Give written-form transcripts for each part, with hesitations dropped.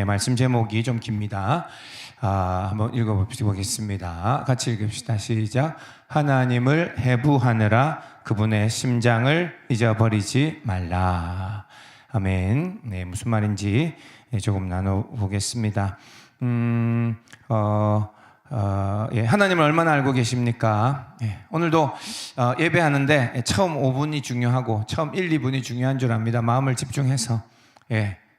말씀 제목이 좀 깁니다. 한번 읽어보겠습니다. 같이 읽읍시다. 시작. 하나님을 해부하느라 그분의 심장을 잊어버리지 말라. 아멘. 네, 무슨 말인지 조금 나눠보겠습니다. 하나님을 얼마나 알고 계십니까? 오늘도 예배하는데 처음 5분이 중요하고 처음 1, 2분이 중요한 줄 압니다. 마음을 집중해서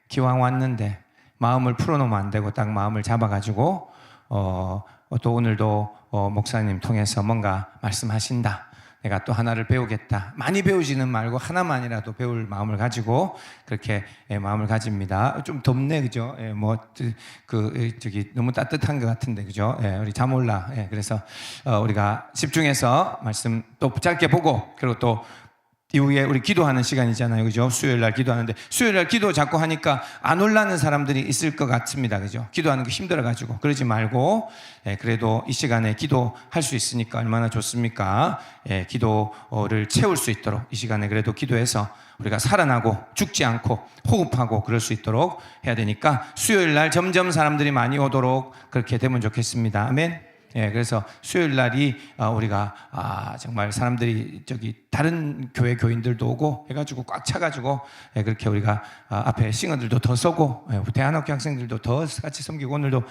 기왕 왔는데 마음을 풀어놓으면 안 되고 딱 마음을 잡아가지고 또 오늘도 목사님 통해서 뭔가 말씀하신다, 내가 또 하나를 배우겠다, 많이 배우지는 말고 하나만이라도 배울 마음을 가지고 그렇게 마음을 가집니다. 좀 덥네, 그죠? 저기 너무 따뜻한 것 같은데, 그죠? 우리 자몰라. 그래서 우리가 집중해서 말씀 또 짧게 보고, 그리고 또 이후에 우리 기도하는 시간이잖아요, 그죠? 수요일 날 기도하는데, 수요일 날 기도 자꾸 하니까 안 올라는 사람들이 있을 것 같습니다, 그죠? 기도하는 게 힘들어가지고. 그러지 말고, 그래도 이 시간에 기도할 수 있으니까 얼마나 좋습니까? 기도를 채울 수 있도록 이 시간에 그래도 기도해서 우리가 살아나고 죽지 않고 호흡하고 그럴 수 있도록 해야 되니까 수요일 날 점점 사람들이 많이 오도록 그렇게 되면 좋겠습니다. 아멘. 그래서 수요일 날이 우리가 정말 사람들이 다른 교회 교인들도 오고 해가지고 꽉 차가지고 그렇게 우리가 앞에 싱어들도 더 서고 대안학교 학생들도 더 같이 섬기고 오늘도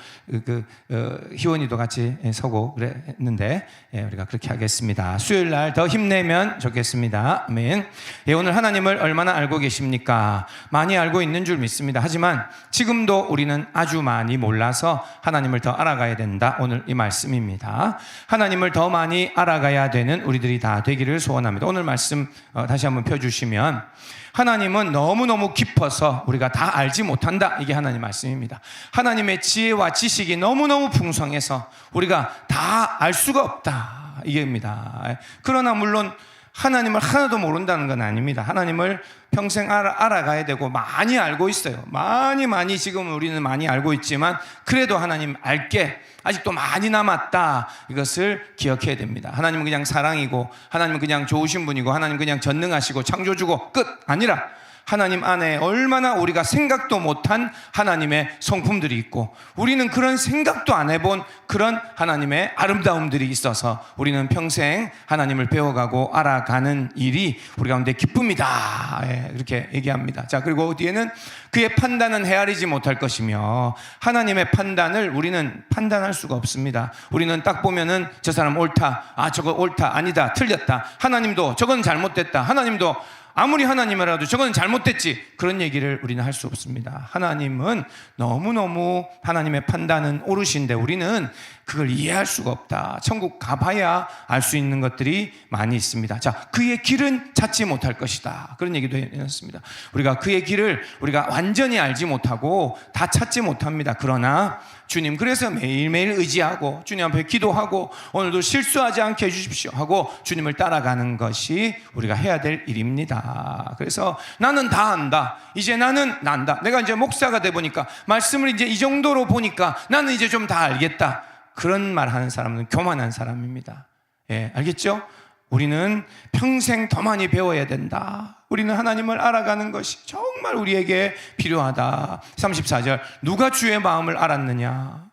희원이도 같이 서고 그랬는데 우리가 그렇게 하겠습니다. 수요일 날 더 힘내면 좋겠습니다. 아멘. 오늘 하나님을 얼마나 알고 계십니까? 많이 알고 있는 줄 믿습니다. 하지만 지금도 우리는 아주 많이 몰라서 하나님을 더 알아가야 된다. 오늘 이 말씀입니다. 하나님을 더 많이 알아가야 되는 우리들이 다 되기를 소원합니다. 오늘 말씀 다시 한번 펴주시면, 하나님은 너무너무 깊어서 우리가 다 알지 못한다. 이게 하나님 말씀입니다. 하나님의 지혜와 지식이 너무너무 풍성해서 우리가 다 알 수가 없다. 이게입니다. 그러나 물론 하나님을 하나도 모른다는 건 아닙니다. 하나님을 평생 알아가야 되고 많이 알고 있어요. 많이 지금 우리는 많이 알고 있지만 그래도 하나님 알게 아직도 많이 남았다. 이것을 기억해야 됩니다. 하나님은 그냥 사랑이고, 하나님은 그냥 좋으신 분이고, 하나님은 그냥 전능하시고 창조주고 끝 아니라 하나님 안에 얼마나 우리가 생각도 못한 하나님의 성품들이 있고, 우리는 그런 생각도 안 해본 그런 하나님의 아름다움들이 있어서 우리는 평생 하나님을 배워가고 알아가는 일이 우리 가운데 기쁨이다. 이렇게 얘기합니다. 자, 그리고 뒤에는 그의 판단은 헤아리지 못할 것이며, 하나님의 판단을 우리는 판단할 수가 없습니다. 우리는 딱 보면은 저 사람 옳다, 저거 옳다, 아니다, 틀렸다, 하나님도 저건 잘못됐다, 하나님도 아무리 하나님이라도 저건 잘못됐지, 그런 얘기를 우리는 할 수 없습니다. 하나님은 너무너무 하나님의 판단은 옳으신데 우리는 그걸 이해할 수가 없다. 천국 가봐야 알 수 있는 것들이 많이 있습니다. 자, 그의 길은 찾지 못할 것이다. 그런 얘기도 해놨습니다. 우리가 그의 길을 우리가 완전히 알지 못하고 다 찾지 못합니다. 그러나 주님, 그래서 매일매일 의지하고 주님 앞에 기도하고 오늘도 실수하지 않게 해주십시오 하고 주님을 따라가는 것이 우리가 해야 될 일입니다. 그래서 나는 다 안다, 이제 나는 난다, 내가 이제 목사가 돼 보니까 말씀을 이제 이 정도로 보니까 나는 이제 좀 다 알겠다, 그런 말 하는 사람은 교만한 사람입니다. 알겠죠? 우리는 평생 더 많이 배워야 된다. 우리는 하나님을 알아가는 것이 정말 우리에게 필요하다. 34절, 누가 주의 마음을 알았느냐?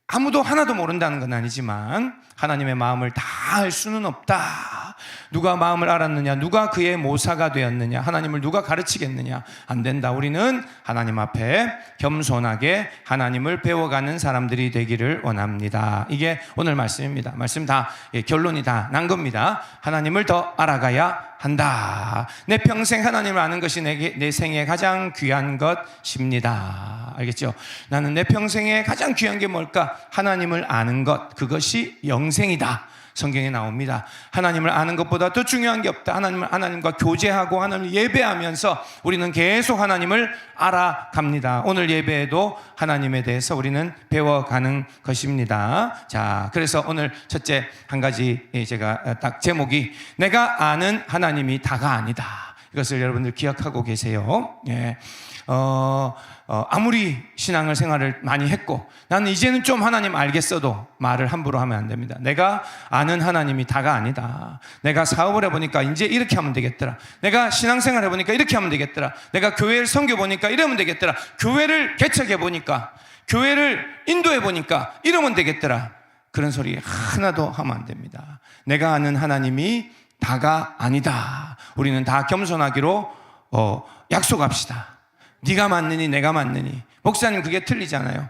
아무도 하나도 모른다는 건 아니지만 하나님의 마음을 다 알 수는 없다. 누가 마음을 알았느냐? 누가 그의 모사가 되었느냐? 하나님을 누가 가르치겠느냐? 안 된다. 우리는 하나님 앞에 겸손하게 하나님을 배워가는 사람들이 되기를 원합니다. 이게 오늘 말씀입니다. 말씀 다 결론이 다 난 겁니다. 하나님을 더 알아가야 한다. 내 평생 하나님을 아는 것이 내 생에 가장 귀한 것입니다. 알겠죠? 나는 내 평생에 가장 귀한 게 뭘까? 하나님을 아는 것, 그것이 영생이다. 성경에 나옵니다. 하나님을 아는 것보다 더 중요한 게 없다. 하나님과 교제하고 하나님을 예배하면서 우리는 계속 하나님을 알아갑니다. 오늘 예배에도 하나님에 대해서 우리는 배워가는 것입니다. 자, 그래서 오늘 첫째 한 가지 제가 딱 제목이 내가 아는 하나님이 다가 아니다. 이것을 여러분들 기억하고 계세요. 아무리 신앙생활을 많이 했고 나는 이제는 좀 하나님 알겠어도 말을 함부로 하면 안 됩니다. 내가 아는 하나님이 다가 아니다. 내가 사업을 해보니까 이제 이렇게 하면 되겠더라. 내가 신앙생활 해보니까 이렇게 하면 되겠더라. 내가 교회를 섬겨보니까 이러면 되겠더라. 교회를 개척해보니까, 교회를 인도해보니까 이러면 되겠더라. 그런 소리 하나도 하면 안 됩니다. 내가 아는 하나님이 다가 아니다. 우리는 다 겸손하기로 약속합시다. 네가 맞느니 내가 맞느니. 목사님 그게 틀리잖아요.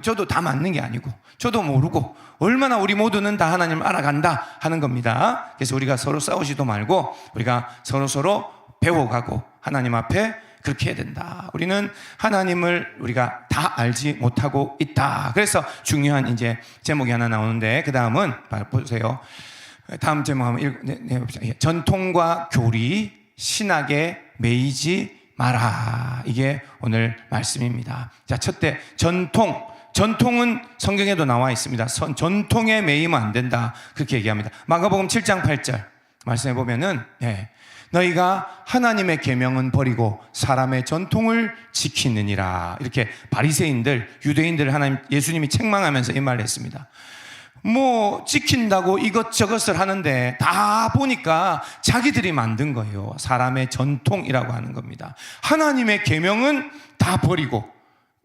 저도 다 맞는 게 아니고 저도 모르고 얼마나 우리 모두는 다 하나님을 알아간다 하는 겁니다. 그래서 우리가 서로 싸우지도 말고 우리가 서로 배워가고 하나님 앞에 그렇게 해야 된다. 우리는 하나님을 우리가 다 알지 못하고 있다. 그래서 중요한 이제 제목이 하나 나오는데 그 다음은 보세요. 다음 제목 한번 내봅시다. 전통과 교리, 신학에 매이지 마라. 이게 오늘 말씀입니다. 자, 첫째, 전통은 성경에도 나와 있습니다. 전통에 매이면 안 된다. 그렇게 얘기합니다. 마가복음 7장 8절 말씀해 보면은 너희가 하나님의 계명은 버리고 사람의 전통을 지키느니라. 이렇게 바리새인들, 유대인들 하나님 예수님이 책망하면서 이 말을 했습니다. 지킨다고 이것저것을 하는데 다 보니까 자기들이 만든 거예요. 사람의 전통이라고 하는 겁니다. 하나님의 계명은 다 버리고,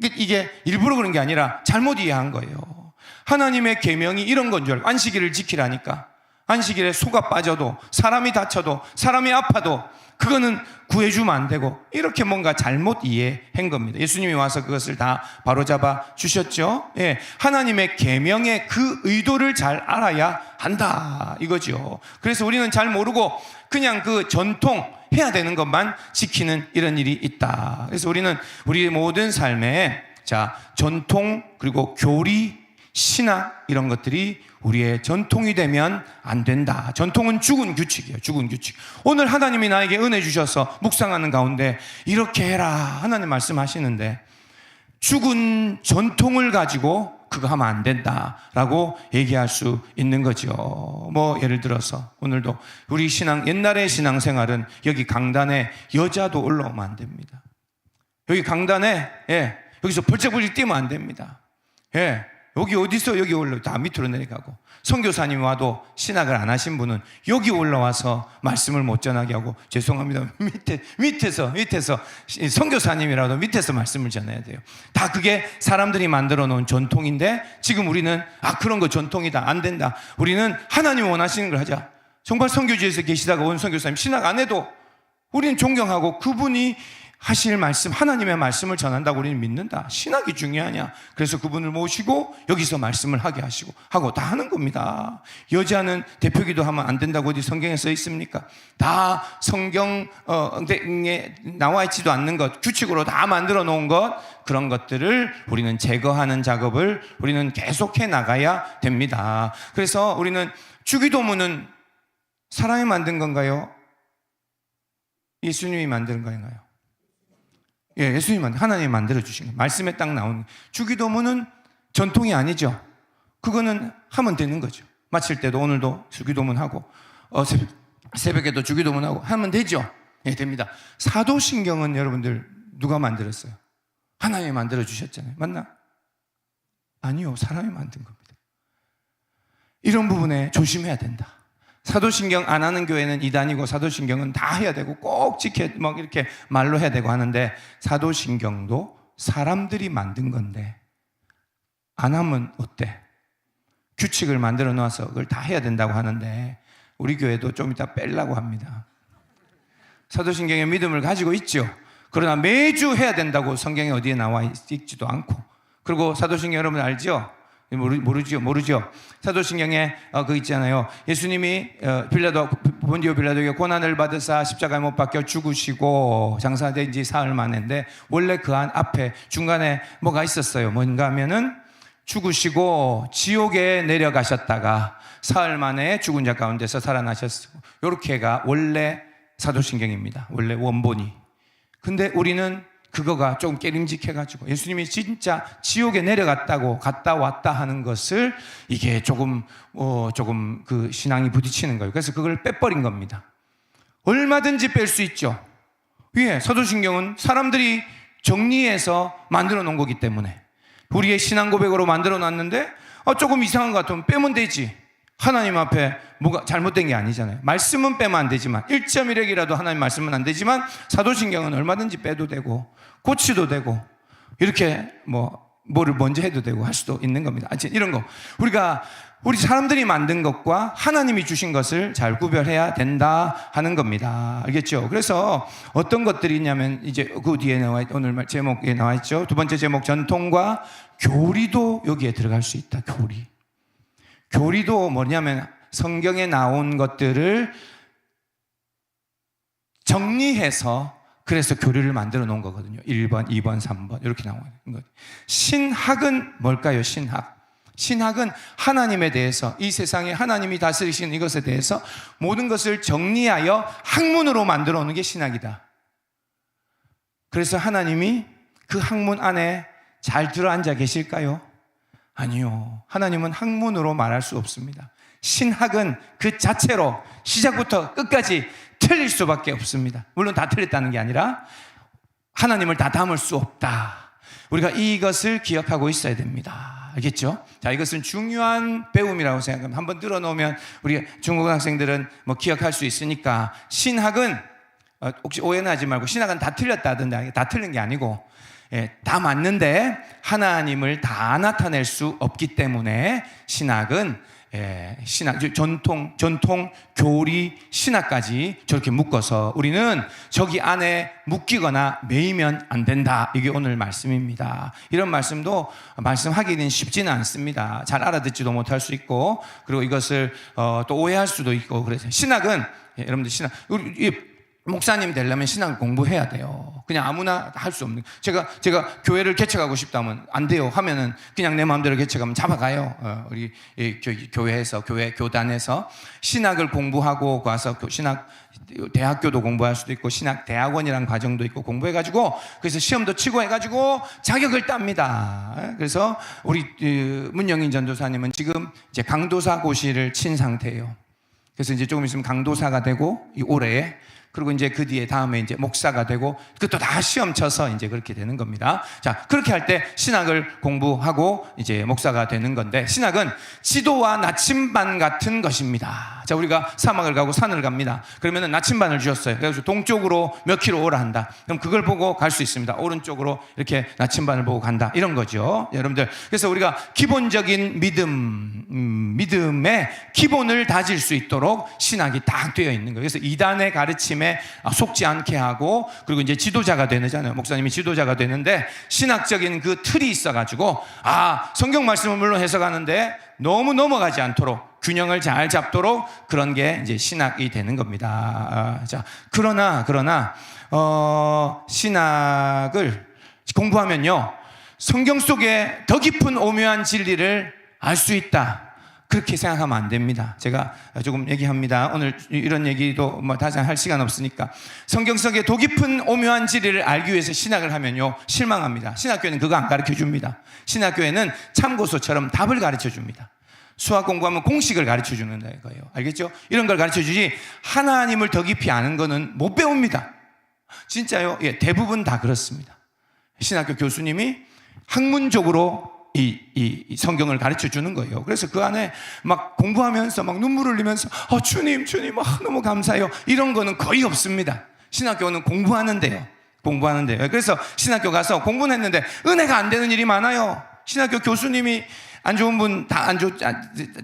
이게 일부러 그런 게 아니라 잘못 이해한 거예요. 하나님의 계명이 이런 건 줄 알고 안식일을 지키라니까. 안식일에 소가 빠져도, 사람이 다쳐도, 사람이 아파도 그거는 구해주면 안 되고, 이렇게 뭔가 잘못 이해한 겁니다. 예수님이 와서 그것을 다 바로잡아 주셨죠. 하나님의 계명의 그 의도를 잘 알아야 한다 이거죠. 그래서 우리는 잘 모르고 그냥 그 전통 해야 되는 것만 지키는 이런 일이 있다. 그래서 우리는 우리 모든 삶에 전통 그리고 교리, 신학 이런 것들이 우리의 전통이 되면 안 된다. 전통은 죽은 규칙이에요. 죽은 규칙. 오늘 하나님이 나에게 은혜 주셔서 묵상하는 가운데 이렇게 해라 하나님 말씀하시는데 죽은 전통을 가지고 그거 하면 안 된다라고 얘기할 수 있는 거죠. 예를 들어서 오늘도 우리 옛날의 신앙생활은 여기 강단에 여자도 올라오면 안 됩니다. 여기 강단에 여기서 벌쩍벌쩍 뛰면 안 됩니다. 여기 어디서 여기 올라 다 밑으로 내려가고, 선교사님 와도 신학을 안 하신 분은 여기 올라와서 말씀을 못 전하게 하고, 죄송합니다, 밑에서 선교사님이라도 밑에서 말씀을 전해야 돼요. 다 그게 사람들이 만들어 놓은 전통인데 지금 우리는 그런 거 전통이다, 안 된다. 우리는 하나님 원하시는 걸 하자. 정말 선교지에서 계시다가 온 선교사님 신학 안 해도 우리는 존경하고 그분이 하실 말씀, 하나님의 말씀을 전한다고 우리는 믿는다. 신학이 중요하냐? 그래서 그분을 모시고 여기서 말씀을 하게 하고 다 하는 겁니다. 여자는 대표기도 하면 안 된다고 어디 성경에 써 있습니까? 다 성경에 나와 있지도 않는 것, 규칙으로 다 만들어 놓은 것, 그런 것들을 우리는 제거하는 작업을 우리는 계속해 나가야 됩니다. 그래서 우리는 주기도문은 사람이 만든 건가요? 예수님이 만든 건가요? 예수님이 하나님이 만들어주신 거예요. 말씀에 딱 나오는 주기도문은 전통이 아니죠. 그거는 하면 되는 거죠. 마칠 때도 오늘도 주기도문하고 새벽에도 주기도문하고 하면 되죠. 됩니다. 사도신경은 여러분들 누가 만들었어요? 하나님이 만들어주셨잖아요. 맞나? 아니요, 사람이 만든 겁니다. 이런 부분에 조심해야 된다. 사도신경 안 하는 교회는 이단이고, 사도신경은 다 해야 되고 꼭 이렇게 말로 해야 되고 하는데, 사도신경도 사람들이 만든 건데 안 하면 어때? 규칙을 만들어 놔서 그걸 다 해야 된다고 하는데 우리 교회도 좀 이따 빼려고 합니다. 사도신경의 믿음을 가지고 있죠. 그러나 매주 해야 된다고 성경에 어디에 나와 있지도 않고, 그리고 사도신경 여러분 알죠? 모르죠. 사도신경에 그 있잖아요. 예수님이 본디오 빌라도에게 고난을 받으사 십자가에 못 박혀 죽으시고 장사된 지 사흘 만인데, 원래 그 앞에 중간에 뭐가 있었어요. 뭔가 하면은 죽으시고 지옥에 내려가셨다가 사흘 만에 죽은 자 가운데서 살아나셨고, 요렇게가 원래 사도신경입니다. 원래 원본이. 근데 우리는 그거가 좀 깨림직해가지고 예수님이 진짜 지옥에 내려갔다고 갔다 왔다 하는 것을 이게 조금 그 신앙이 부딪히는 거예요. 그래서 그걸 빼버린 겁니다. 얼마든지 뺄 수 있죠. 사도신경은 사람들이 정리해서 만들어 놓은 거기 때문에 우리의 신앙 고백으로 만들어 놨는데 조금 이상한 것 같으면 빼면 되지. 하나님 앞에 뭐가 잘못된 게 아니잖아요. 말씀은 빼면 안 되지만 1.1핵이라도 하나님 말씀은 안 되지만 사도신경은 얼마든지 빼도 되고 고치도 되고 이렇게 뭐를 먼저 해도 되고 할 수도 있는 겁니다. 이런 거 우리 사람들이 만든 것과 하나님이 주신 것을 잘 구별해야 된다 하는 겁니다. 알겠죠? 그래서 어떤 것들이 있냐면 이제 그 뒤에 오늘 제목에 나와 있죠. 두 번째 제목, 전통과 교리도 여기에 들어갈 수 있다. 교리도 뭐냐면 성경에 나온 것들을 정리해서 그래서 교리를 만들어 놓은 거거든요. 1번, 2번, 3번 이렇게 나오는 거예요. 신학은 뭘까요? 신학은 하나님에 대해서, 이 세상에 하나님이 다스리시는 이것에 대해서 모든 것을 정리하여 학문으로 만들어 놓는 게 신학이다. 그래서 하나님이 그 학문 안에 잘 들어앉아 계실까요? 아니요. 하나님은 학문으로 말할 수 없습니다. 신학은 그 자체로 시작부터 끝까지 틀릴 수밖에 없습니다. 물론 다 틀렸다는 게 아니라 하나님을 다 담을 수 없다. 우리가 이것을 기억하고 있어야 됩니다. 알겠죠? 자, 이것은 중요한 배움이라고 생각합니다. 한번 들어놓으면 우리 중고등학생들은 기억할 수 있으니까 신학은 혹시 오해는 하지 말고 신학은 다 틀렸다던데 다 틀린 게 아니고 다 맞는데 하나님을 다 나타낼 수 없기 때문에 신학은 전통, 교리, 신학까지 저렇게 묶어서 우리는 저기 안에 묶이거나 매이면 안 된다. 이게 오늘 말씀입니다. 이런 말씀도 말씀하기는 쉽지는 않습니다. 잘 알아듣지도 못할 수 있고, 그리고 이것을 또 오해할 수도 있고, 그래서 신학은 여러분들 우리 목사님 되려면 신학 공부해야 돼요. 그냥 아무나 할 수 없는. 제가 교회를 개척하고 싶다면 안 돼요 하면은 그냥 내 마음대로 개척하면 잡아가요. 우리 교회에서, 교단에서 신학을 공부하고 가서 신학 대학교도 공부할 수도 있고 신학 대학원이라는 과정도 있고 공부해가지고 그래서 시험도 치고 해가지고 자격을 땁니다. 그래서 우리 문영인 전도사님은 지금 이제 강도사 고시를 친 상태예요. 그래서 이제 조금 있으면 강도사가 되고 올해에, 그리고 이제 그 뒤에 다음에 이제 목사가 되고 그것도 다 시험 쳐서 이제 그렇게 되는 겁니다. 자, 그렇게 할 때 신학을 공부하고 이제 목사가 되는 건데, 신학은 지도와 나침반 같은 것입니다. 자, 우리가 사막을 가고 산을 갑니다. 그러면은 나침반을 주셨어요. 그래서 동쪽으로 몇 킬로 오라 한다. 그럼 그걸 보고 갈 수 있습니다. 오른쪽으로 이렇게 나침반을 보고 간다. 이런 거죠, 여러분들. 그래서 우리가 기본적인 믿음의 기본을 다질 수 있도록 신학이 딱 되어 있는 거예요. 그래서 이단의 가르침에 속지 않게 하고, 그리고 이제 지도자가 되잖아요. 목사님이 지도자가 되는데 신학적인 그 틀이 있어가지고 성경 말씀을 물론 해석하는데 너무 넘어가지 않도록 균형을 잘 잡도록 그런 게 이제 신학이 되는 겁니다. 자, 그러나 신학을 공부하면요, 성경 속에 더 깊은 오묘한 진리를 알 수 있다. 그렇게 생각하면 안 됩니다. 제가 조금 얘기합니다. 오늘 이런 얘기도 다시 할 시간 없으니까. 성경 속에 더 깊은 오묘한 진리를 알기 위해서 신학을 하면요, 실망합니다. 신학교에는 그거 안 가르쳐 줍니다. 신학교에는 참고서처럼 답을 가르쳐 줍니다. 수학 공부하면 공식을 가르쳐 주는 거예요. 알겠죠? 이런 걸 가르쳐 주지 하나님을 더 깊이 아는 거는 못 배웁니다. 진짜요? 대부분 다 그렇습니다. 신학교 교수님이 학문적으로 이 성경을 가르쳐 주는 거예요. 그래서 그 안에 막 공부하면서 막 눈물을 흘리면서 주님 너무 감사해요. 이런 거는 거의 없습니다. 신학교는 공부하는데요. 그래서 신학교 가서 공부는 했는데 은혜가 안 되는 일이 많아요. 신학교 교수님이 안 좋은 분,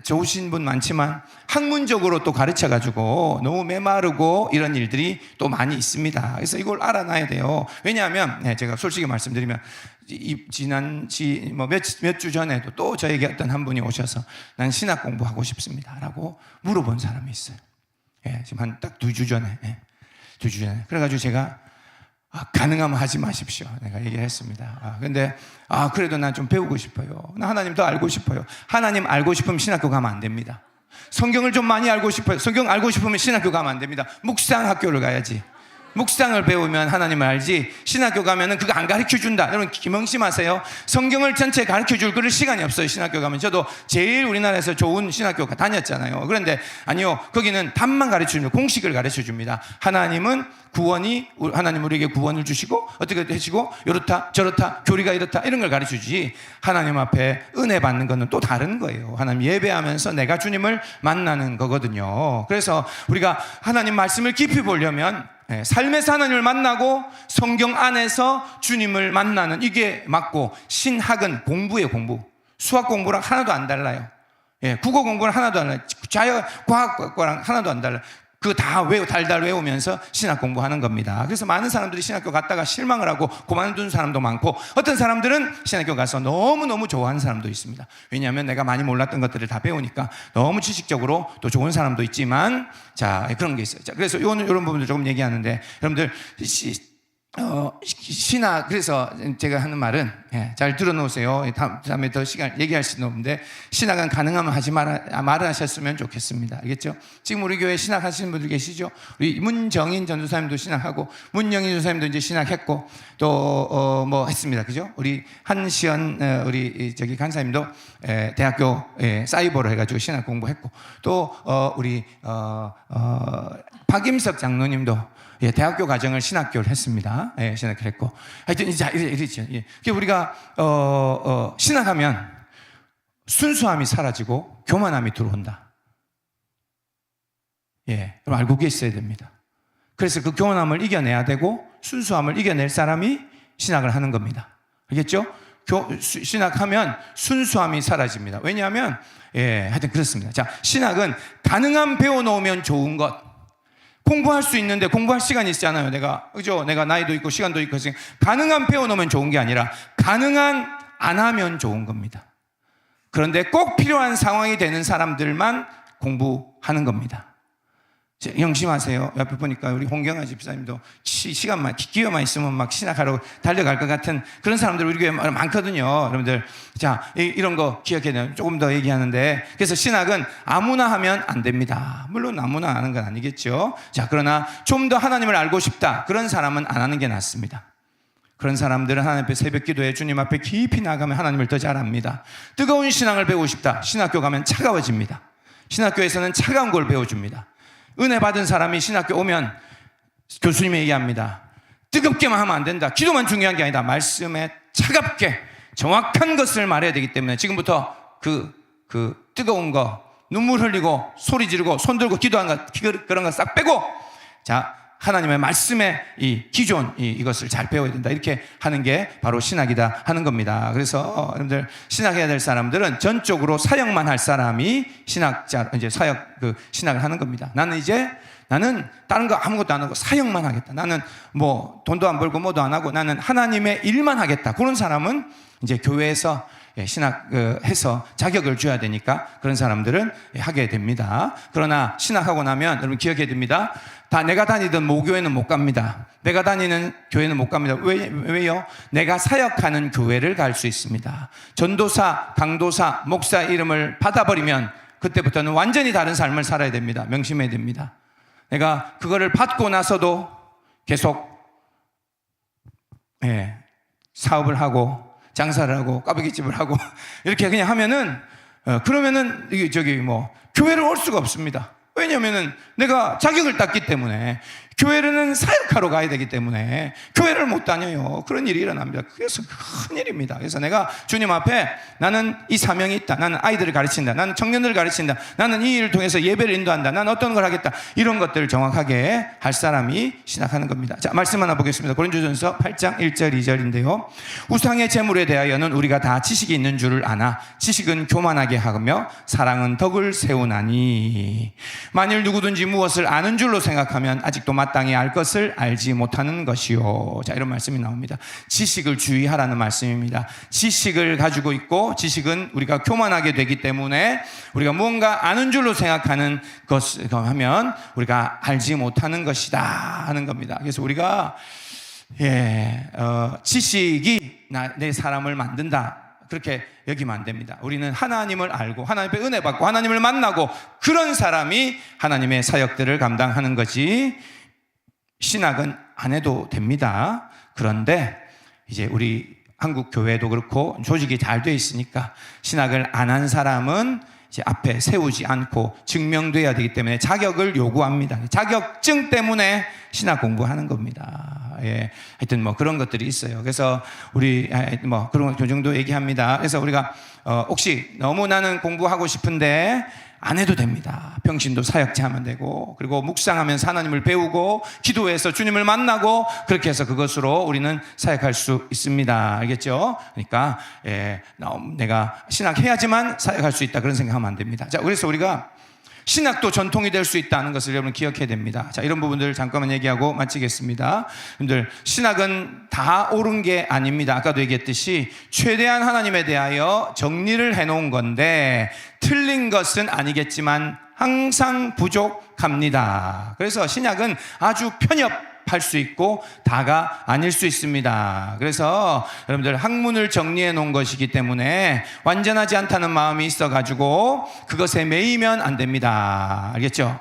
좋으신 분 많지만 학문적으로 또 가르쳐가지고 너무 메마르고 이런 일들이 또 많이 있습니다. 그래서 이걸 알아놔야 돼요. 왜냐하면 제가 솔직히 말씀드리면 몇 주 전에도 또 저에게 어떤 한 분이 오셔서 난 신학 공부하고 싶습니다 라고 물어본 사람이 있어요. 지금 한 딱 2주 전에. 그래가지고 제가 가능하면 하지 마십시오. 내가 얘기를 했습니다. 근데 그래도 난 좀 배우고 싶어요. 나 하나님 더 알고 싶어요. 하나님 알고 싶으면 신학교 가면 안 됩니다. 성경을 좀 많이 알고 싶어요. 성경 알고 싶으면 신학교 가면 안 됩니다. 묵상 학교를 가야지. 묵상을 배우면 하나님을 알지, 신학교 가면은 그거 안 가르쳐 준다. 여러분 명심하세요. 성경을 전체 가르쳐 줄 그럴 시간이 없어요. 신학교 가면. 저도 제일 우리나라에서 좋은 신학교 다녔잖아요. 그런데 아니요, 거기는 답만 가르쳐 줍니다. 공식을 가르쳐 줍니다. 하나님은 하나님 우리에게 구원을 주시고 어떻게 하시고 이렇다 저렇다 교리가 이렇다 이런 걸 가르쳐 주지, 하나님 앞에 은혜 받는 거는 또 다른 거예요. 하나님 예배하면서 내가 주님을 만나는 거거든요. 그래서 우리가 하나님 말씀을 깊이 보려면 삶에서 하나님을 만나고 성경 안에서 주님을 만나는, 이게 맞고, 신학은 공부예요. 공부. 수학 공부랑 하나도 안 달라요. 국어 공부랑 하나도 안 달라요. 과학과랑 하나도 안 달라요. 그거 다 달달 외우면서 신학 공부하는 겁니다. 그래서 많은 사람들이 신학교 갔다가 실망을 하고 그만둔 사람도 많고, 어떤 사람들은 신학교 가서 너무너무 좋아하는 사람도 있습니다. 왜냐하면 내가 많이 몰랐던 것들을 다 배우니까 너무 지식적으로 또 좋은 사람도 있지만, 자, 그런 게 있어요. 자, 그래서 이런 부분들 조금 얘기하는데, 여러분들 신학, 그래서 제가 하는 말은, 잘 들어놓으세요. 다음에 더 시간 얘기할 수는 없는데, 신학은 가능하면 하지 말을 하셨으면 좋겠습니다. 알겠죠? 지금 우리 교회 신학 하시는 분들 계시죠? 우리 문정인 전도사님도 신학하고, 문영인 전도사님도 이제 신학했고, 또 뭐 했습니다. 그죠? 우리 한시연 우리 저기 간사님도 대학교 사이버로 해가지고 신학 공부했고, 또 우리 박임석 장로님도 대학교 과정을 신학교를 했습니다. 신학교를 했고. 하여튼, 이제 이러죠. 우리가, 신학하면 순수함이 사라지고 교만함이 들어온다. 그럼 알고 계셔야 됩니다. 그래서 그 교만함을 이겨내야 되고, 순수함을 이겨낼 사람이 신학을 하는 겁니다. 알겠죠? 신학하면 순수함이 사라집니다. 왜냐하면, 하여튼 그렇습니다. 자, 신학은 가능한 배워놓으면 좋은 것. 공부할 수 있는데 공부할 시간이 있잖아요. 그죠? 내가 나이도 있고 시간도 있고. 가능한 배워놓으면 좋은 게 아니라 가능한 안 하면 좋은 겁니다. 그런데 꼭 필요한 상황이 되는 사람들만 공부하는 겁니다. 명심하세요. 옆에 보니까 우리 홍경아 집사님도 시간만, 기회만 있으면 막 신학하러 달려갈 것 같은 그런 사람들 우리 교회에 많거든요. 여러분들, 자, 이런 거 기억해야 돼요. 조금 더 얘기하는데, 그래서 신학은 아무나 하면 안 됩니다. 물론 아무나 하는 건 아니겠죠. 자, 그러나 좀 더 하나님을 알고 싶다, 그런 사람은 안 하는 게 낫습니다. 그런 사람들은 하나님 앞에 새벽 기도에 주님 앞에 깊이 나가면 하나님을 더 잘 압니다. 뜨거운 신앙을 배우고 싶다, 신학교 가면 차가워집니다. 신학교에서는 차가운 걸 배워줍니다. 은혜 받은 사람이 신학교 오면 교수님이 얘기합니다. 뜨겁게만 하면 안 된다. 기도만 중요한 게 아니다. 말씀에 차갑게 정확한 것을 말해야 되기 때문에 지금부터 그 뜨거운 거, 눈물 흘리고 소리 지르고 손 들고 기도하는 거, 그런 거 싹 빼고, 자, 하나님의 말씀에 이 기존 이것을 잘 배워야 된다. 이렇게 하는 게 바로 신학이다 하는 겁니다. 그래서 여러분들, 신학해야 될 사람들은 전적으로 사역만 할 사람이 신학자, 이제 신학을 하는 겁니다. 나는 다른 거 아무것도 안 하고 사역만 하겠다. 나는 뭐 돈도 안 벌고 뭐도 안 하고 나는 하나님의 일만 하겠다. 그런 사람은 이제 교회에서 신학해서 자격을 줘야 되니까 그런 사람들은 하게 됩니다. 그러나 신학하고 나면 여러분 기억해야 됩니다. 다 내가 다니던 모교회는 못 갑니다. 내가 다니는 교회는 못 갑니다. 왜요? 내가 사역하는 교회를 갈 수 있습니다. 전도사, 강도사, 목사 이름을 받아버리면 그때부터는 완전히 다른 삶을 살아야 됩니다. 명심해야 됩니다. 내가 그거를 받고 나서도 계속 사업을 하고 장사를 하고 꽈배기집을 하고 이렇게 그냥 하면은 그러면은 교회를 올 수가 없습니다. 왜냐면은 내가 자격을 땄기 때문에, 교회는 사역하러 가야 되기 때문에 교회를 못 다녀요. 그런 일이 일어납니다. 그래서 큰 일입니다. 그래서 내가 주님 앞에 나는 이 사명이 있다. 나는 아이들을 가르친다. 나는 청년들을 가르친다. 나는 이 일을 통해서 예배를 인도한다. 나는 어떤 걸 하겠다. 이런 것들을 정확하게 할 사람이 신학하는 겁니다. 자, 말씀 하나 보겠습니다. 고린도전서 8장 1절 2절인데요. 우상의 재물에 대하여는 우리가 다 지식이 있는 줄을 아나 지식은 교만하게 하며 사랑은 덕을 세우나니, 만일 누구든지 무엇을 아는 줄로 생각하면 아직도 마땅히 알 것을 알지 못하는 것이요. 자, 이런 말씀이 나옵니다. 지식을 주의하라는 말씀입니다. 지식을 가지고 있고, 지식은 우리가 교만하게 되기 때문에 우리가 무언가 아는 줄로 생각하는 것을 하면 우리가 알지 못하는 것이다 하는 겁니다. 그래서 우리가 지식이 내 사람을 만든다, 그렇게 여기면 안 됩니다. 우리는 하나님을 알고 하나님의 은혜 받고 하나님을 만나고, 그런 사람이 하나님의 사역들을 감당하는 거지, 신학은 안 해도 됩니다. 그런데 이제 우리 한국 교회도 그렇고 조직이 잘 돼 있으니까 신학을 안 한 사람은 이제 앞에 세우지 않고 증명돼야 되기 때문에 자격을 요구합니다. 자격증 때문에 신학 공부하는 겁니다. 예, 하여튼 뭐 그런 것들이 있어요. 그래서 우리 뭐 그런 그 정도 얘기합니다. 그래서 우리가 혹시 너무 나는 공부하고 싶은데 안 해도 됩니다. 평신도 사역제 하면 되고, 그리고 묵상하면서 하나님을 배우고, 기도해서 주님을 만나고, 그렇게 해서 그것으로 우리는 사역할 수 있습니다. 알겠죠? 그러니까 내가 신학해야지만 사역할 수 있다, 그런 생각하면 안 됩니다. 자, 그래서 우리가 신학도 전통이 될 수 있다는 것을 여러분 기억해야 됩니다. 자, 이런 부분들 잠깐만 얘기하고 마치겠습니다. 여러분들, 신학은 다 옳은 게 아닙니다. 아까도 얘기했듯이 최대한 하나님에 대하여 정리를 해놓은 건데 틀린 것은 아니겠지만 항상 부족합니다. 그래서 신약은 아주 편협할 수 있고 다가 아닐 수 있습니다. 그래서 여러분들, 학문을 정리해 놓은 것이기 때문에 완전하지 않다는 마음이 있어가지고 그것에 매이면 안 됩니다. 알겠죠?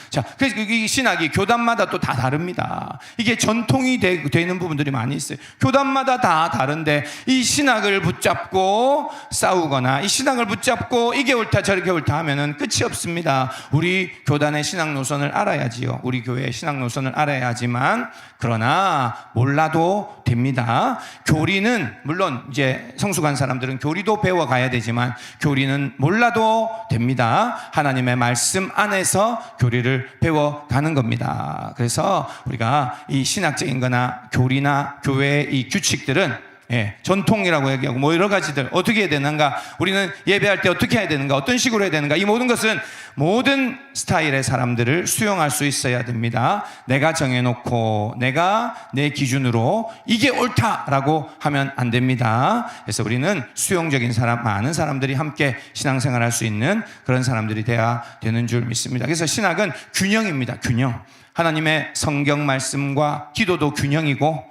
자, 그래서 이 신학이 교단마다 또 다 다릅니다. 이게 전통이 되는 부분들이 많이 있어요. 교단마다 다 다른데 이 신학을 붙잡고 싸우거나 이 신학을 붙잡고 이게 옳다 저렇게 옳다 하면은 끝이 없습니다. 우리 교단의 신학 노선을 알아야지요. 우리 교회의 신학 노선을 알아야지만, 그러나 몰라도 됩니다. 교리는 물론 이제 성숙한 사람들은 교리도 배워가야 되지만 교리는 몰라도 됩니다. 하나님의 말씀 안에서 교리를 배워가는 겁니다. 그래서 우리가 이 신학적인 거나 교리나 교회의 이 규칙들은 전통이라고 얘기하고 뭐 여러 가지들 어떻게 해야 되는가, 우리는 예배할 때 어떻게 해야 되는가, 어떤 식으로 해야 되는가, 이 모든 것은 모든 스타일의 사람들을 수용할 수 있어야 됩니다. 내가 정해놓고 내가 내 기준으로 이게 옳다라고 하면 안 됩니다. 그래서 우리는 수용적인 사람, 많은 사람들이 함께 신앙생활할 수 있는 그런 사람들이 돼야 되는 줄 믿습니다. 그래서 신학은 균형입니다. 균형. 하나님의 성경 말씀과 기도도 균형이고,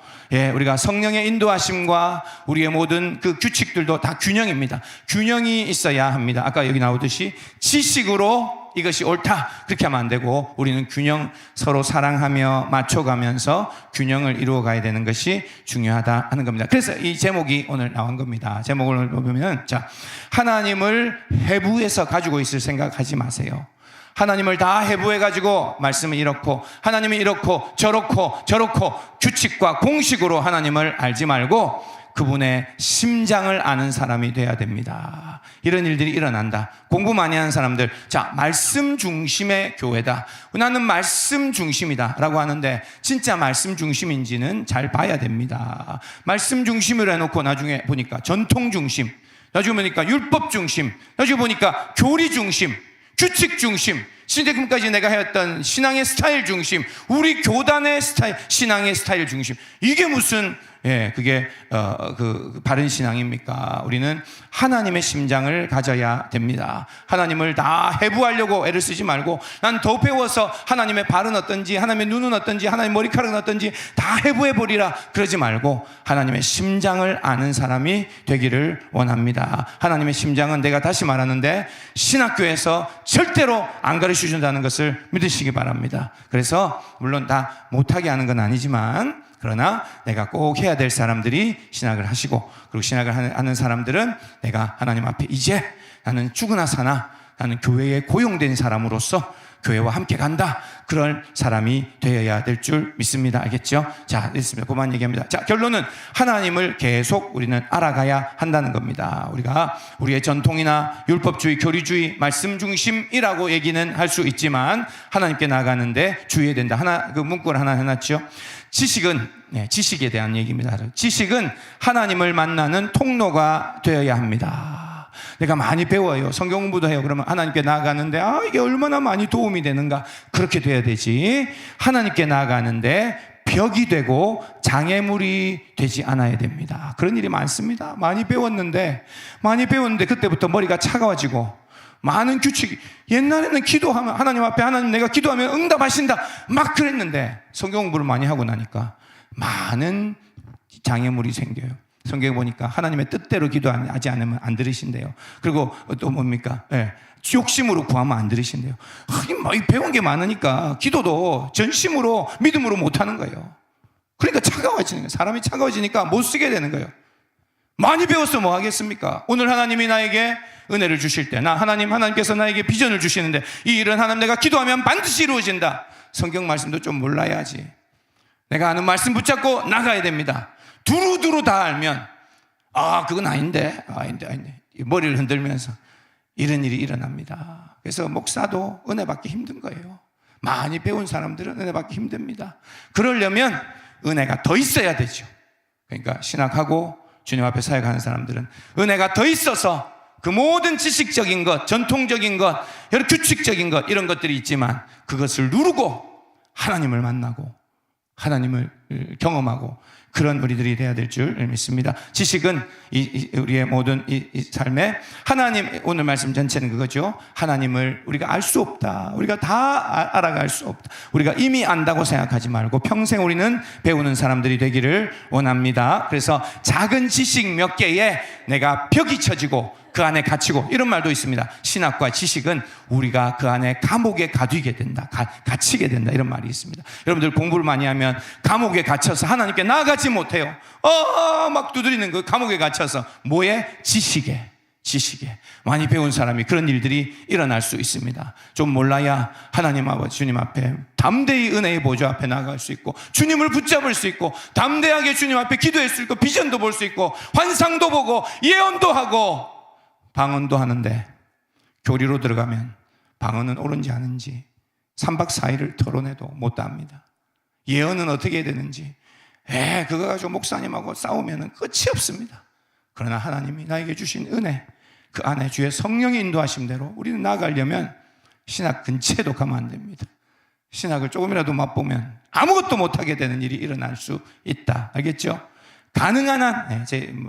우리가 성령의 인도하심과 우리의 모든 그 규칙들도 다 균형입니다. 균형이 있어야 합니다. 아까 여기 나오듯이 지식으로 이것이 옳다 그렇게 하면 안 되고, 우리는 균형, 서로 사랑하며 맞춰가면서 균형을 이루어 가야 되는 것이 중요하다 하는 겁니다. 그래서 이 제목이 오늘 나온 겁니다. 제목을 보면, 자, 하나님을 해부해서 가지고 있을 생각하지 마세요. 하나님을 다 해부해가지고 말씀은 이렇고 하나님이 이렇고 저렇고 규칙과 공식으로 하나님을 알지 말고 그분의 심장을 아는 사람이 돼야 됩니다. 이런 일들이 일어난다. 공부 많이 하는 사람들, 자, 말씀 중심의 교회다, 나는 말씀 중심이다 라고 하는데 진짜 말씀 중심인지는 잘 봐야 됩니다. 말씀 중심으로 해놓고 나중에 보니까 전통 중심, 나중에 보니까 율법 중심, 나중에 보니까 교리 중심, 규칙 중심, 지금까지 내가 해왔던 신앙의 스타일 중심, 우리 교단의 스타일, 신앙의 스타일 중심, 이게 무슨 그게 그 바른 신앙입니까? 우리는 하나님의 심장을 가져야 됩니다. 하나님을 다 해부하려고 애를 쓰지 말고, 난 더 배워서 하나님의 발은 어떤지, 하나님의 눈은 어떤지, 하나님의 머리카락은 어떤지 다 해부해버리라 그러지 말고 하나님의 심장을 아는 사람이 되기를 원합니다. 하나님의 심장은, 내가 다시 말하는데, 신학교에서 절대로 안 가르쳐준다는 것을 믿으시기 바랍니다. 그래서 물론 다 못하게 하는 건 아니지만, 그러나 내가 꼭 해야 될 사람들이 신학을 하시고, 그리고 신학을 하는 사람들은 내가 하나님 앞에 이제 나는 죽으나 사나 나는 교회에 고용된 사람으로서 교회와 함께 간다, 그런 사람이 되어야 될 줄 믿습니다. 알겠죠? 자, 됐습니다. 그만 얘기합니다. 자, 결론은 하나님을 계속 우리는 알아가야 한다는 겁니다. 우리가 우리의 전통이나 율법주의, 교리주의, 말씀 중심이라고 얘기는 할 수 있지만 하나님께 나아가는데 주의해야 된다. 그 문구를 하나 해놨죠. 지식은, 지식에 대한 얘기입니다. 지식은 하나님을 만나는 통로가 되어야 합니다. 내가 많이 배워요. 성경 공부도 해요. 그러면 하나님께 나아가는데, 이게 얼마나 많이 도움이 되는가. 그렇게 돼야 되지. 하나님께 나아가는데 벽이 되고 장애물이 되지 않아야 됩니다. 그런 일이 많습니다. 많이 배웠는데 그때부터 머리가 차가워지고, 많은 규칙, 옛날에는 기도하면 하나님 앞에, 하나님 내가 기도하면 응답하신다 막 그랬는데 성경 공부를 많이 하고 나니까 많은 장애물이 생겨요. 성경에 보니까 하나님의 뜻대로 기도하지 않으면 안 들으신대요. 그리고 또 뭡니까? 예. 욕심으로 구하면 안 들으신대요. 이 배운 게 많으니까 기도도 전심으로 믿음으로 못하는 거예요. 그러니까 차가워지는 거예요. 사람이 차가워지니까 못 쓰게 되는 거예요. 많이 배워서 뭐 하겠습니까? 오늘 하나님이 나에게 은혜를 주실 때 하나님께서 나에게 비전을 주시는데 이 일은 하나님 내가 기도하면 반드시 이루어진다. 성경 말씀도 좀 몰라야지. 내가 아는 말씀 붙잡고 나가야 됩니다. 두루두루 다 알면 그건 아닌데 머리를 흔들면서 이런 일이 일어납니다. 그래서 목사도 은혜 받기 힘든 거예요. 많이 배운 사람들은 은혜 받기 힘듭니다. 그러려면 은혜가 더 있어야 되죠. 그러니까 신학하고 주님 앞에 사역하는 사람들은 은혜가 더 있어서 그 모든 지식적인 것, 전통적인 것, 여러 규칙적인 것 이런 것들이 있지만 그것을 누르고 하나님을 만나고 하나님을 경험하고 그런 우리들이 돼야 될 줄 믿습니다. 지식은 우리의 모든 이 삶에 하나님, 오늘 말씀 전체는 그거죠. 하나님을 우리가 알 수 없다. 우리가 다 알아갈 수 없다. 우리가 이미 안다고 생각하지 말고 평생 우리는 배우는 사람들이 되기를 원합니다. 그래서 작은 지식 몇 개에 내가 벽이 쳐지고 그 안에 갇히고 이런 말도 있습니다. 신학과 지식은 우리가 그 안에 감옥에 가두게 된다. 갇히게 된다. 이런 말이 있습니다. 여러분들 공부를 많이 하면 감옥에 갇혀서 하나님께 나아가지 못해요. 막 두드리는 그 감옥에 갇혀서 뭐에? 지식에 많이 배운 사람이 그런 일들이 일어날 수 있습니다. 좀 몰라야 하나님 아버지 주님 앞에 담대히 은혜의 보좌 앞에 나아갈 수 있고 주님을 붙잡을 수 있고 담대하게 주님 앞에 기도할 수 있고 비전도 볼 수 있고 환상도 보고 예언도 하고 방언도 하는데 교리로 들어가면 방언은 옳은지 아닌지 3박 4일을 토론해도 못 답니다. 예언은 어떻게 해야 되는지 그거 가지고 목사님하고 싸우면 끝이 없습니다. 그러나 하나님이 나에게 주신 은혜 그 안에 주의 성령의 인도하심대로 우리는 나아가려면 신학 근처에도 가면 안 됩니다. 신학을 조금이라도 맛보면 아무것도 못하게 되는 일이 일어날 수 있다. 알겠죠? 가능한 한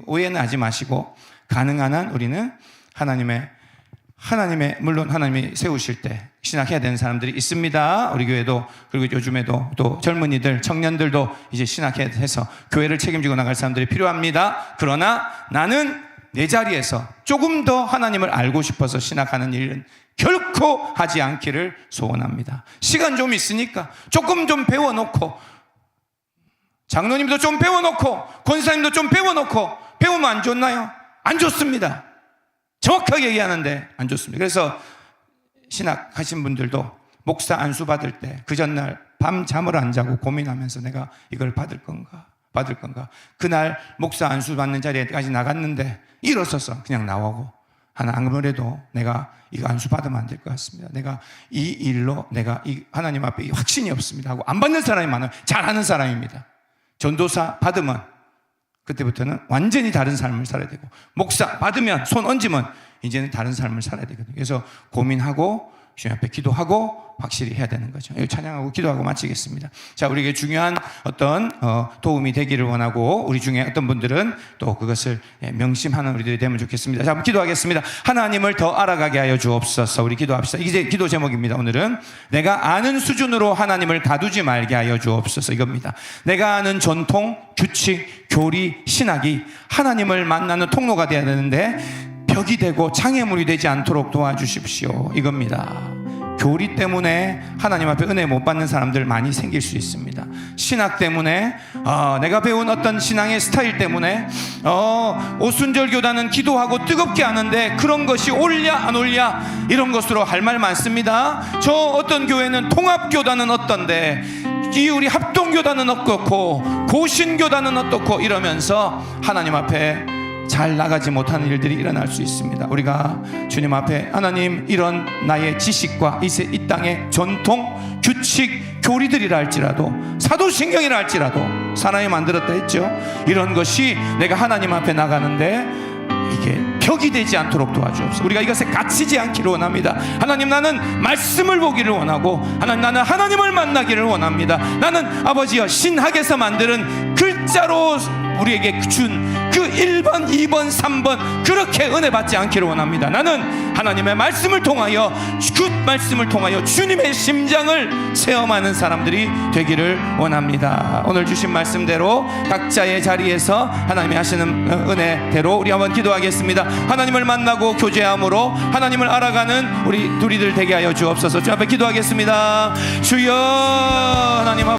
오해는 하지 마시고 가능한 한 우리는 하나님의 물론 하나님이 세우실 때 신학해야 되는 사람들이 있습니다. 우리 교회도 그리고 요즘에도 또 젊은이들 청년들도 이제 신학해서 교회를 책임지고 나갈 사람들이 필요합니다. 그러나 나는 내 자리에서 조금 더 하나님을 알고 싶어서 신학하는 일은 결코 하지 않기를 소원합니다. 시간 좀 있으니까 조금 좀 배워놓고 장로님도 좀 배워놓고 권사님도 좀 배워놓고 배우면 안 좋나요? 안 좋습니다. 정확하게 얘기하는데 안 좋습니다. 그래서 신학하신 분들도 목사 안수 받을 때 그 전날 밤 잠을 안 자고 고민하면서 내가 이걸 받을 건가 그날 목사 안수 받는 자리에까지 나갔는데 일어서서 그냥 나오고 아무래도 내가 이거 안수 받으면 안 될 것 같습니다. 내가 이 일로 내가 이 하나님 앞에 확신이 없습니다 하고 안 받는 사람이 많아요. 잘하는 사람입니다. 전도사 받으면 그때부터는 완전히 다른 삶을 살아야 되고 목사 받으면 손 얹으면 이제는 다른 삶을 살아야 되거든요. 그래서 고민하고 주님 앞에 기도하고 확실히 해야 되는 거죠. 찬양하고 기도하고 마치겠습니다. 자, 우리에게 중요한 어떤 도움이 되기를 원하고 우리 중에 어떤 분들은 또 그것을 명심하는 우리들이 되면 좋겠습니다. 자, 한번 기도하겠습니다. 하나님을 더 알아가게 하여 주옵소서. 우리 기도합시다. 이제 기도 제목입니다. 오늘은 내가 아는 수준으로 하나님을 가두지 말게 하여 주옵소서. 이겁니다. 내가 아는 전통, 규칙, 교리, 신학이 하나님을 만나는 통로가 되어야 되는데 벽이 되고 장애물이 되지 않도록 도와주십시오. 이겁니다. 교리 때문에 하나님 앞에 은혜 못 받는 사람들 많이 생길 수 있습니다. 신학 때문에 내가 배운 어떤 신앙의 스타일 때문에 오순절 교단은 기도하고 뜨겁게 하는데 그런 것이 옳냐 안 옳냐 이런 것으로 할 말 많습니다. 저 어떤 교회는 통합교단은 어떤데 이 우리 합동교단은 어떻고 고신교단은 어떻고 이러면서 하나님 앞에 잘 나가지 못하는 일들이 일어날 수 있습니다. 우리가 주님 앞에 하나님 이런 나의 지식과 이 땅의 전통, 규칙, 교리들이라 할지라도 사도신경이라 할지라도 사람이 만들었다 했죠. 이런 것이 내가 하나님 앞에 나가는데 이게 벽이 되지 않도록 도와주옵소서. 우리가 이것에 갇히지 않기를 원합니다. 하나님 나는 말씀을 보기를 원하고 하나님 나는 하나님을 만나기를 원합니다. 나는 아버지여 신학에서 만드는 글자로 우리에게 준 그 1번, 2번 3번 그렇게 은혜 받지 않기를 원합니다. 나는 하나님의 말씀을 통하여, 그 말씀을 통하여 주님의 심장을 체험하는 사람들이 되기를 원합니다. 오늘 주신 말씀대로 각자의 자리에서 하나님이 하시는 은혜대로 우리 한번 기도하겠습니다. 하나님을 만나고 교제함으로 하나님을 알아가는 우리 둘이들 되게 하여 주옵소서. 주 앞에 기도하겠습니다. 주여, 하나님